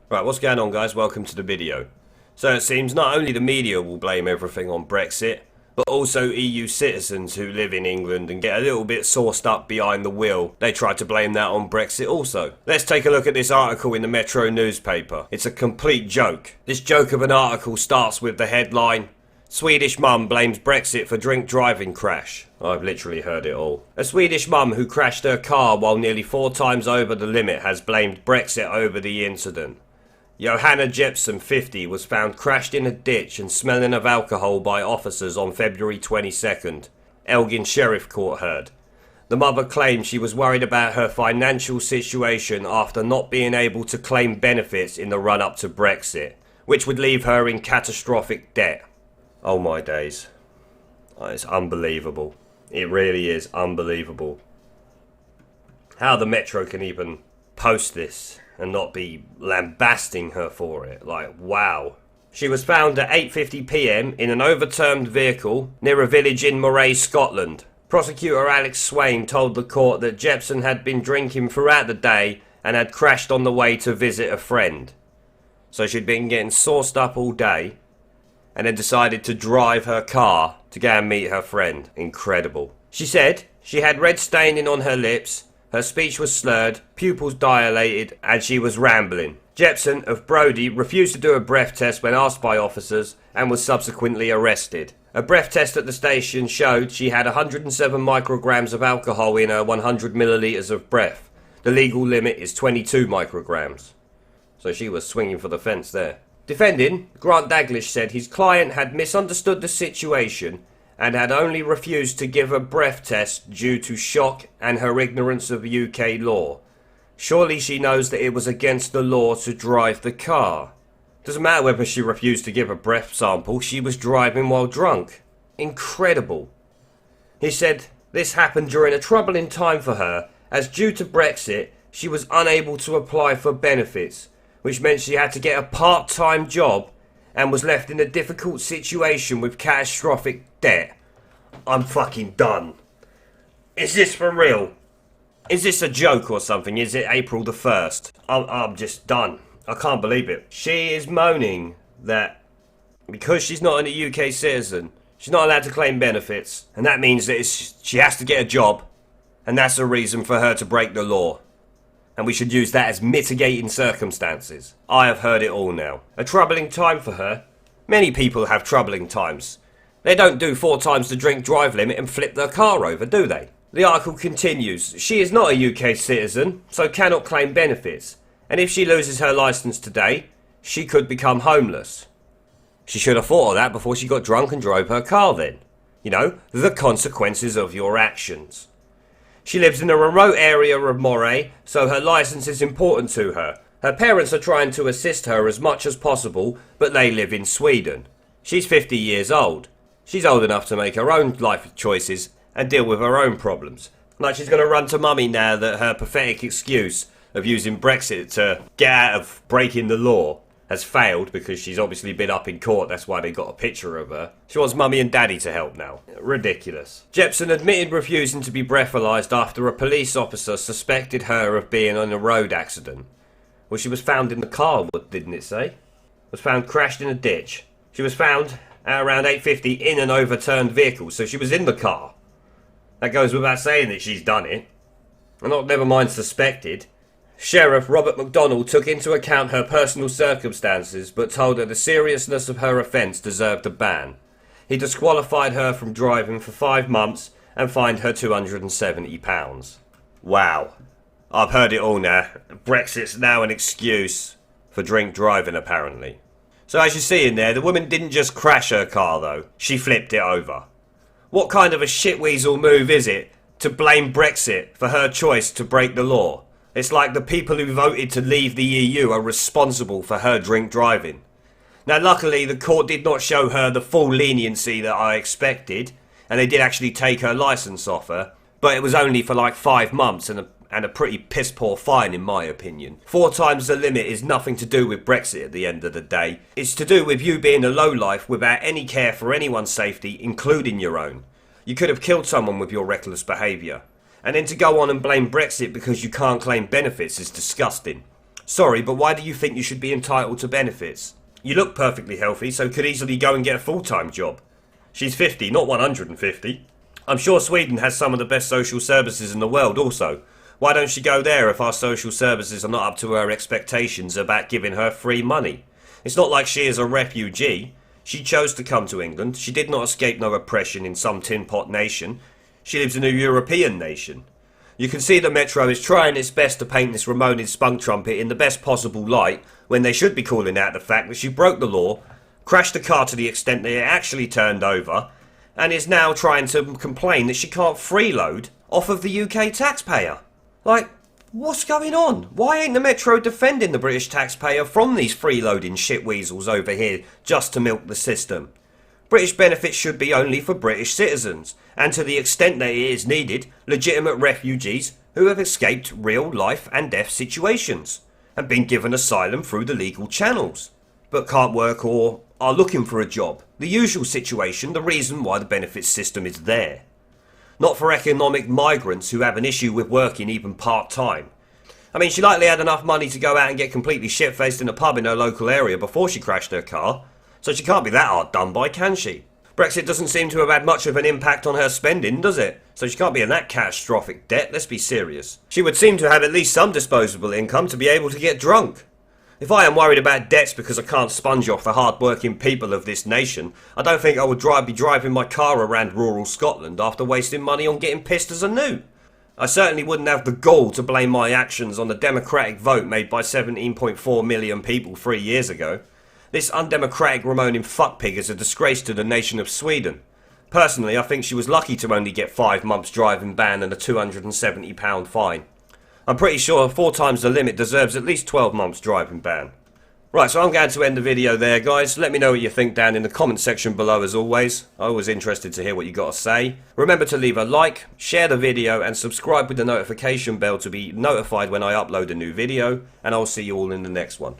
Right, what's going on, guys? Welcome to the video. So it seems not only the media will blame everything on Brexit, but also EU citizens who live in England and get a little bit sauced up behind the wheel. They try to blame that on Brexit also. Let's take a look at this article in the Metro newspaper. It's a complete joke. This joke of an article starts with the headline, Swedish mum blames Brexit for drink driving crash. I've literally heard it all. A Swedish mum who crashed her car while nearly 4 times over the limit has blamed Brexit over the incident. Johanna Jepsen, 50, was found crashed in a ditch and smelling of alcohol by officers on February 22nd, Elgin Sheriff Court heard. The mother claimed she was worried about her financial situation after not being able to claim benefits in the run-up to Brexit, which would leave her in catastrophic debt. Oh my days. It's unbelievable. It really is unbelievable. How the Metro can even post this and not be lambasting her for it. Like, wow. She was found at 8:50 p.m. in an overturned vehicle near a village in Moray, Scotland. Prosecutor Alex Swain told the court that Jepsen had been drinking throughout the day and had crashed on the way to visit a friend. So she'd been getting sauced up all day and then decided to drive her car to go and meet her friend. Incredible. She said she had red staining on her lips, her speech was slurred, pupils dilated, and she was rambling. Jepsen of Brodie refused to do a breath test when asked by officers and was subsequently arrested. A breath test at the station showed she had 107 micrograms of alcohol in her 100 millilitres of breath. The legal limit is 22 micrograms. So she was swinging for the fence there. Defending, Grant Daglish said his client had misunderstood the situation and had only refused to give a breath test due to shock and her ignorance of UK law. Surely she knows that it was against the law to drive the car. Doesn't matter whether she refused to give a breath sample, she was driving while drunk. Incredible. He said this happened during a troubling time for her, as due to Brexit, she was unable to apply for benefits, which meant she had to get a part-time job and was left in a difficult situation with catastrophic debt. I'm fucking done. Is this for real? Is this a joke or something? Is it April the 1st? I'm just done. I can't believe it. She is moaning that because she's not a UK citizen, she's not allowed to claim benefits, and that means that she has to get a job, and that's a reason for her to break the law. And we should use that as mitigating circumstances. I have heard it all now. A troubling time for her. Many people have troubling times. They don't do 4 times the drink drive limit and flip their car over, do they? The article continues. She is not a UK citizen, so cannot claim benefits. And if she loses her licence today, she could become homeless. She should have thought of that before she got drunk and drove her car then. You know, the consequences of your actions. She lives in a remote area of Moray, so her licence is important to her. Her parents are trying to assist her as much as possible, but they live in Sweden. She's 50 years old. She's old enough to make her own life choices and deal with her own problems. Like she's going to run to mummy now that her pathetic excuse of using Brexit to get out of breaking the law has failed because she's obviously been up in court. That's why they got a picture of her. She wants mummy and daddy to help now. Ridiculous. Jepsen admitted refusing to be breathalyzed after a police officer suspected her of being in a road accident. Well, she was found in the car, didn't it say? Was found crashed in a ditch. She was found at around 8:50 in an overturned vehicle, so she was in the car. That goes without saying that she's done it. And not never mind suspected. Sheriff Robert MacDonald took into account her personal circumstances but told her the seriousness of her offence deserved a ban. He disqualified her from driving for 5 months and fined her £270. Wow. I've heard it all now. Brexit's now an excuse for drink driving apparently. So as you see in there, the woman didn't just crash her car though, she flipped it over. What kind of a shitweasel move is it to blame Brexit for her choice to break the law? It's like the people who voted to leave the EU are responsible for her drink driving. Now luckily the court did not show her the full leniency that I expected, and they did actually take her licence off her, but it was only for like 5 months and a pretty piss poor fine in my opinion. 4 times the limit is nothing to do with Brexit at the end of the day. It's to do with you being a lowlife without any care for anyone's safety, including your own. You could have killed someone with your reckless behaviour. And then to go on and blame Brexit because you can't claim benefits is disgusting. Sorry, but why do you think you should be entitled to benefits? You look perfectly healthy, so could easily go and get a full-time job. She's 50, not 150. I'm sure Sweden has some of the best social services in the world also. Why don't she go there if our social services are not up to her expectations about giving her free money? It's not like she is a refugee. She chose to come to England. She did not escape no oppression in some tin pot nation. She lives in a European nation. You can see the Metro is trying its best to paint this Ramonin spunk trumpet in the best possible light when they should be calling out the fact that she broke the law, crashed the car to the extent that it actually turned over, and is now trying to complain that she can't freeload off of the UK taxpayer. Like, what's going on? Why ain't the Metro defending the British taxpayer from these freeloading shitweasels over here just to milk the system? British benefits should be only for British citizens, and to the extent that it is needed, legitimate refugees who have escaped real life and death situations and been given asylum through the legal channels, but can't work or are looking for a job. The usual situation, the reason why the benefits system is there. Not for economic migrants who have an issue with working even part-time. I mean, she likely had enough money to go out and get completely shit-faced in a pub in her local area before she crashed her car, so she can't be that hard done by, can she? Brexit doesn't seem to have had much of an impact on her spending, does it? So she can't be in that catastrophic debt, let's be serious. She would seem to have at least some disposable income to be able to get drunk. If I am worried about debts because I can't sponge off the hard-working people of this nation, I don't think I would be driving my car around rural Scotland after wasting money on getting pissed as I knew. I certainly wouldn't have the gall to blame my actions on the democratic vote made by 17.4 million people 3 years ago. This undemocratic Ramonin fuckpig is a disgrace to the nation of Sweden. Personally, I think she was lucky to only get 5 months driving ban and a £270 fine. I'm pretty sure 4 times the limit deserves at least 12 months driving ban. Right, so I'm going to end the video there, guys. Let me know what you think down in the comment section below as always. I'm always interested to hear what you got to say. Remember to leave a like, share the video and subscribe with the notification bell to be notified when I upload a new video. And I'll see you all in the next one.